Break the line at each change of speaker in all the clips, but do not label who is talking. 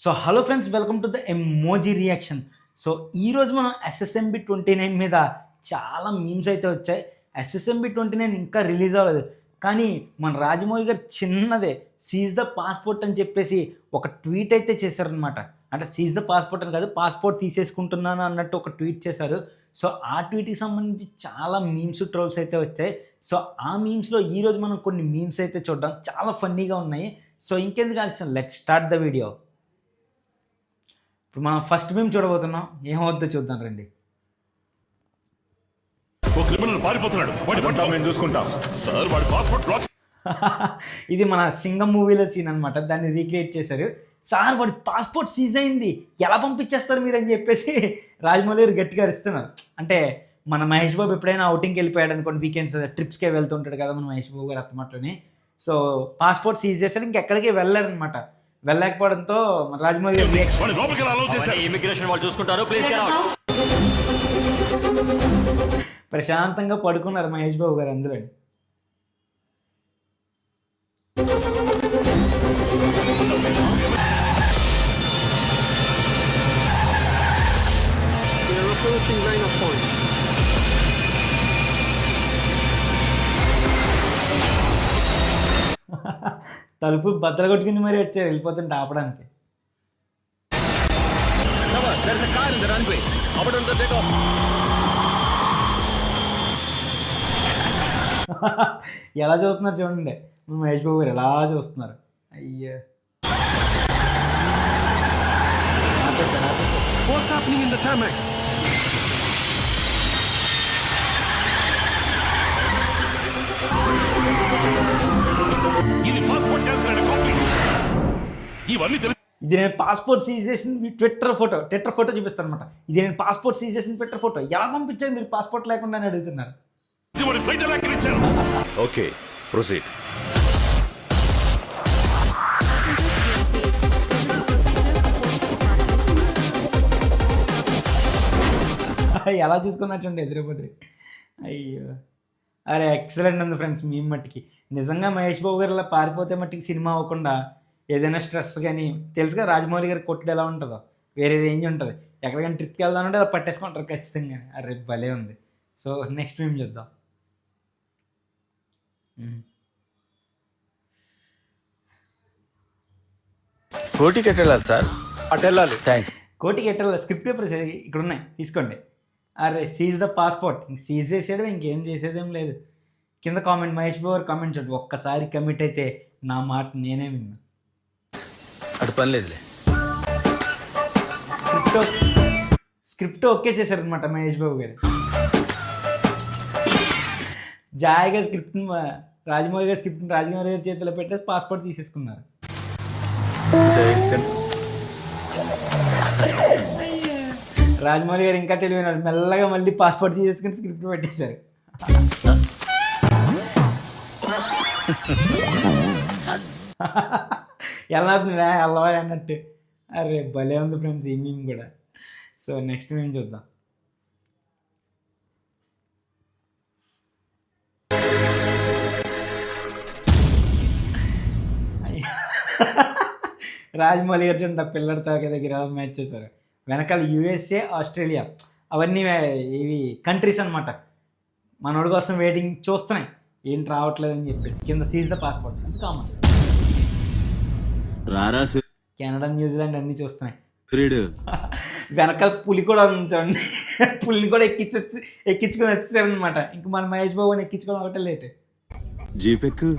So hello friends, welcome to the emoji reaction. So ఈరోజు మనం SSMB 29 మీద చాలా మీమ్స్ అయితే వచ్చాయి. SSMB 29 ఇంకా రిలీజ్ అవ్వలేదు, కానీ మన రాజమౌళి గారు చిన్నదే సీజ్ ద పాస్పోర్ట్ అని చెప్పేసి ఒక ట్వీట్ అయితే చేశారనమాట. అంటే సీజ్ ద పాస్పోర్ట్ అని కాదు, పాస్పోర్ట్ తీసేసుకుంటున్నాను అన్నట్టు ఒక ట్వీట్ చేశారు. సో ఆ ట్వీట్కి సంబంధించి చాలా మీమ్స్, ట్రోల్స్ అయితే వచ్చాయి. సో ఆ మీమ్స్లో ఈరోజు మనం కొన్ని మీమ్స్ అయితే చూద్దాం, చాలా ఫన్నీగా ఉన్నాయి. సో ఇంకెందుకు ఆలస్యం, లెట్స్ స్టార్ట్ ద వీడియో. ఇప్పుడు మనం ఫస్ట్ మేము చూడబోతున్నాం, ఏమవుద్దో చూద్దాం రండి. ఇది మన సింగం మూవీలో సీన్ అనమాట, దాన్ని రీక్రియేట్ చేశారు. సార్ వాడి పాస్పోర్ట్ సీజ్ అయింది, ఎలా పంపించేస్తారు మీరు అని చెప్పేసి రాజమౌళి గారు గట్టిగా అరుస్తున్నారు. అంటే మన మహేష్ బాబు ఎప్పుడైనా అవుటింగ్కి వెళ్ళిపోయాడు అనుకోండి, వీకెండ్స్ ట్రిప్స్కే వెళ్తుంటాడు కదా మన మహేష్ బాబు గారు అత్తమాటలోని. సో పాస్పోర్ట్ సీజ్ చేశాడు, ఇంకెక్కడికి వెళ్ళారనమాట. వెళ్ళలేకపోవడంతో రాజమౌళి
ఇమిగ్రేషన్ వాళ్ళు చూసుకుంటారు, ప్లీజ్
ప్రశాంతంగా పడుకున్నారు మహేష్ బాబు గారు అందులో. తలుపు బద్దలు కొట్టుకుని మరీ వచ్చారు వెళ్ళిపోతుంటే ఆపడానికి. ఎలా చూస్తున్నారు చూడండి, మహేష్ బాబు గారు ఎలా చూస్తున్నారు. అయ్యో ఇది నేను పాస్పోర్ట్ సీజ్ చేసిన ట్విట్టర్ ఫోటో చూపిస్తాను అనమాట. ఇది నేను పాస్పోర్ట్ సీజ్ చేసిన ట్విట్టర్ ఫోటో, ఎలా పంపించారు మీరు పాస్పోర్ట్ లేకుండా అని అడుగుతున్నారు.
Okay proceed.
ఎలా చూసుకున్నట్టుండి ఎదురుపోతుంది. అయ్యో అరే ఎక్సలెంట్ ఉంది ఫ్రెండ్స్ మీ మట్టికి. నిజంగా మహేష్ బాబు గారు ఇలా పారిపోతే మట్టికి సినిమా అవ్వకుండా ఏదైనా స్ట్రెస్ కానీ, తెలుసుగా రాజమౌళి గారి కొట్టుడు ఎలా ఉంటుందో, వేరే రేంజ్ ఉంటుంది. ఎక్కడికైనా ట్రిప్కి వెళ్దామంటే అలా పట్టేసుకుంటారు ఖచ్చితంగా. అరే భలే ఉంది. సో నెక్స్ట్ మేము చూద్దాం.
కోటికి ఎట్టాలి సార్? అటు వెళ్ళాలి. థ్యాంక్స్.
కోటికి ఎట్టాలి, స్క్రిప్ట్ పేపర్స్ ఇక్కడ ఉన్నాయి తీసుకోండి. అరే సీజ్ ద పాస్పోర్ట్, సీజ్ చేసాడు, ఇంకేం చేసేదేం లేదు. కింద కామెంట్, మహేష్ బాబు గారు కామెంట్ చూడండి, ఒక్కసారి కమిట్ అయితే నా మాట నేనే విన్నా.
అటు పని లేదులే.
స్క్రిప్ట్ ఓకే చేశారనమాట మహేష్ బాబు గారు. జాయిగా స్క్రిప్ట్ రాజమౌళి గారి స్క్రిప్ట్ రాజమౌళి గారి చేతిలో పెట్టేసి పాస్పోర్ట్ తీసేసుకున్నారు. రాజమౌళి గారు ఇంకా తెలివైనాడు, మెల్లగా మళ్ళీ పాస్పోర్ట్ తీసేసుకుని స్క్రిప్ట్ పెట్టేశారు. ఎలా అవుతుందా అల్లవా అన్నట్టు. అరే భలే ఉంది ఫ్రెండ్స్ ఈ మీమ్ కూడా. సో నెక్స్ట్ మేము చూద్దాం. రాజమౌళి గారు చూడండి పిల్లడి తాక దగ్గర మ్యాచ్ చేశారు. వెనకాల USA, ఆస్ట్రేలియా అవన్నీ ఇవి కంట్రీస్ అనమాట. మనోడి కోసం వెయిటింగ్ చూస్తున్నాయి, ఏంటి రావట్లేదని చెప్పేసి. కింద seize the passport common. Canada, New Zealand అన్నీ చూస్తున్నాయి. వెనకాల పులి కూడా ఉంది చూడండి, పులిని కూడా ఎక్కించుకొని వచ్చేసారనమాట. ఇంక మన మహేష్ బాబుని ఎక్కించుకొని ఒకటే లేట్.
జీపెక్కు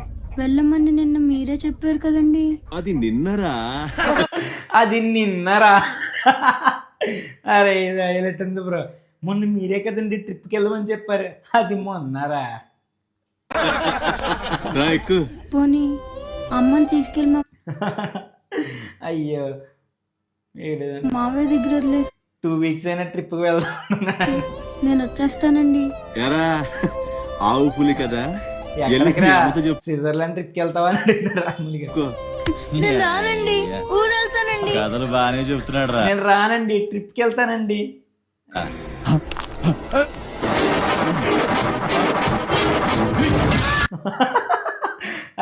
వెళ్ళమని నిన్న మీరే చెప్పారు కదండి.
అది నిన్నరా?
అది నిన్నరా? అరే ఇది హైలైట్ ఉంది బ్రో. మొన్న మీరే కదండి ట్రిప్కి వెళ్ళమని చెప్పారు, అది మొన్నరా?
పోనీ అమ్మని తీసుకెళ్ళి
అయ్యో
మావయ్య దగ్గర
2 weeks అయినా ట్రిప్కి వెళ్దాం.
నేను వచ్చేస్తానండి.
ఎరా ఆవు పులి కదా,
స్విట్జర్లాండ్ ట్రిప్కి వెళ్తావా అని అడిగినారు రాజమౌళి గారు.
నేను రానండి, ఊరెళ్తానండి.
కథలు బాగానే చెప్తున్నాడు రా.
నేను రానండి, ట్రిప్కి వెళ్తానండి.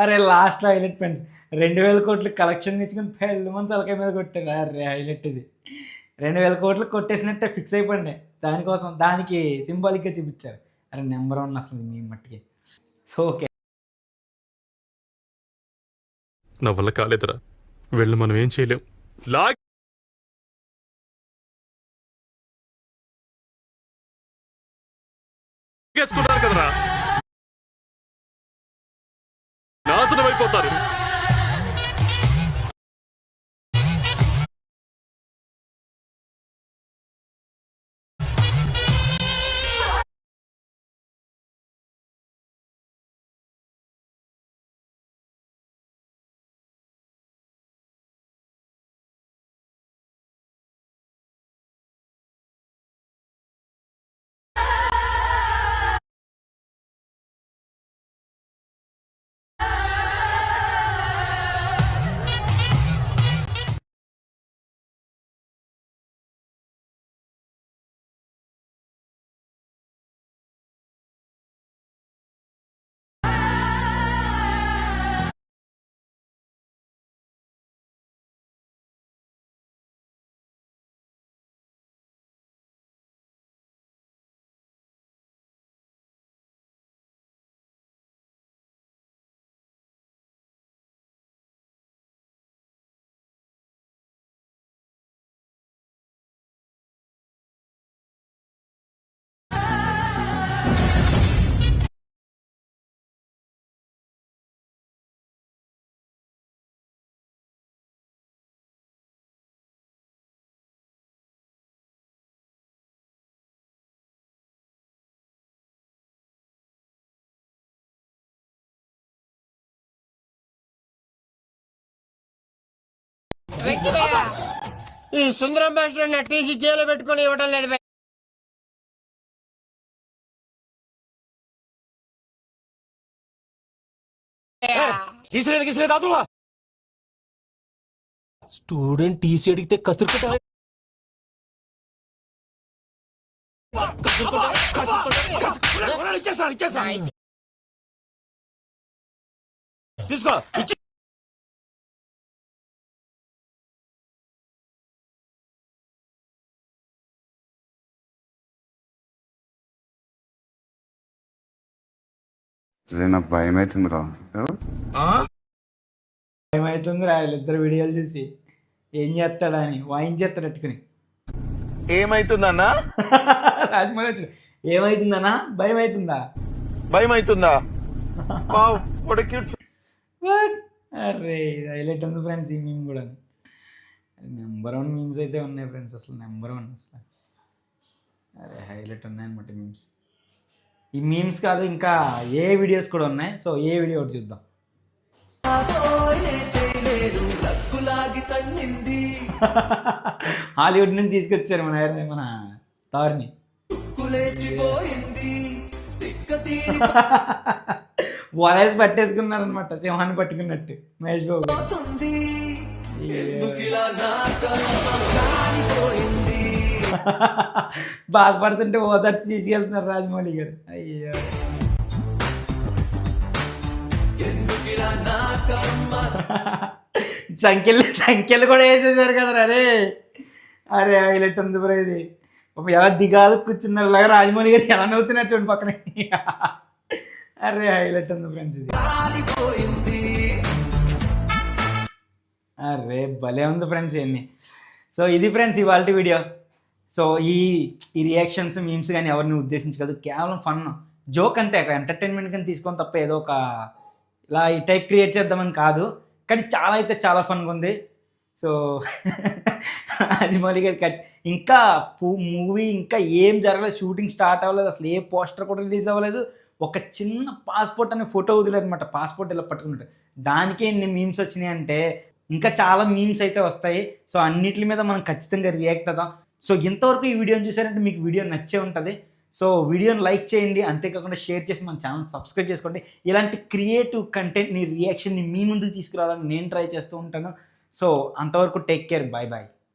అరే లాస్ట్ హైలైట్ ఫ్రెండ్స్, 2,000 కోట్లు కలెక్షన్ ఇచ్చుకుని పెళ్ళి మంది తలకాయ మీద కొట్టారు. అరే హైలైట్ ఇది. 2,000 కోట్లు కొట్టేసినట్టే ఫిక్స్ అయిపోయింది. దానికోసం దానికి సింబాలిక్గా చూపించారు. అరే నెంబర్ 1 అసలు మీ మట్టికి. సో ఓకే,
నా వల్ల కాలేదురా, వెళ్ళి మనం ఏం చేయలేం. లాగేసుకున్నారు కదరా, నాశనం అయిపోతారు.
ఈ సుందరం భాషలో నా టీసీ జైలు పెట్టుకుని ఇవ్వడం లేదు భయ్యా.
స్టూడెంట్ టీసీ అడిగితే కసురు
తీసుకో.
నాకు భయం అవుతుంది రా.
ఏమవుతుంది రా వీళ్ళిద్దరు వీడియోలు చూసి ఏం చేస్తాడా అని వాయించేస్తాడు అట్టుకుని.
ఏమైతుందన్నా?
రాజమౌళి వచ్చి ఏమైతుందన్నా, భయం అవుతుందా?
భయం అవుతుందా?
అరే ఇది హైలైట్ ఉంది ఫ్రెండ్స్. ఈ మీమ్ కూడా నెంబర్ 1 మీమ్స్ అయితే ఉన్నాయి ఫ్రెండ్స్, అసలు నెంబర్ 1 అసలు. అరే హైలైట్ ఉన్నాయన్నమాట మీమ్స్. ఈ మీమ్స్ కాదు ఇంకా ఏ వీడియోస్ కూడా ఉన్నాయి. సో ఏ వీడియో ఒకటి చూద్దాం. హాలీవుడ్ నుంచి తీసుకొచ్చారు మన తార్ని. వాలేసి పట్టేసుకున్నారనమాట, సింహాన్ని పట్టుకున్నట్టు మహేష్ బాబు. బాధపడుతుంటే ఓదార్చి తీసుకెళ్తున్నారు రాజమౌళి గారు. అయ్యో సంఖ్యలు కూడా వేసేసారు కదా. అరే అరే హైలైట్ ఉంది బ్రో ఇది. ఎలా దిగాలు కూర్చున్నారు లాగా రాజమౌళి గారు ఎలా నవ్వుతున్నారు చూడండి పక్కనే. అరే హైలైట్ ఉంది ఫ్రెండ్స్ ఇది. అరే భలే ఉంది ఫ్రెండ్స్ ఇవన్నీ. సో ఇది ఫ్రెండ్స్ ఇవాళ వీడియో. సో ఈ రియాక్షన్స్ మీమ్స్ కానీ ఎవరిని ఉద్దేశించి కాదు, కేవలం ఫన్ జోక్ అంతే, ఎంటర్టైన్మెంట్ కానీ తీసుకొని తప్ప ఏదో ఒక ఇలా ఈ టైప్ క్రియేట్ చేద్దామని కాదు. కానీ చాలా అయితే చాలా ఫన్గా ఉంది. సో రాజమౌళి గారికి ఇంకా మూవీ ఇంకా ఏం జరగలేదు, షూటింగ్ స్టార్ట్ అవ్వలేదు, అసలు ఏ పోస్టర్ కూడా రిలీజ్ అవ్వలేదు. ఒక చిన్న పాస్పోర్ట్ అనే ఫోటో వదిలేదనమాట. పాస్పోర్ట్ ఇలా పట్టుకున్నట్టు దానికే ఇన్ని మీమ్స్ వచ్చినాయి అంటే ఇంకా చాలా మీమ్స్ అయితే వస్తాయి. సో అన్నిటి మీద మనం ఖచ్చితంగా రియాక్ట్ అవుదాం. సో ఇంతవరకు ఈ వీడియోని చూసారంటే మీకు వీడియో నచ్చే ఉంటుంది. సో వీడియోని లైక్ చేయండి, అంతేకాకుండా షేర్ చేసి మన ఛానల్ సబ్స్క్రైబ్ చేసుకోండి. ఇలాంటి క్రియేటివ్ కంటెంట్ని రియాక్షన్ని మీ ముందుకు తీసుకురావాలని నేను ట్రై చేస్తూ ఉంటాను. సో అంతవరకు టేక్ కేర్, బాయ్ బాయ్.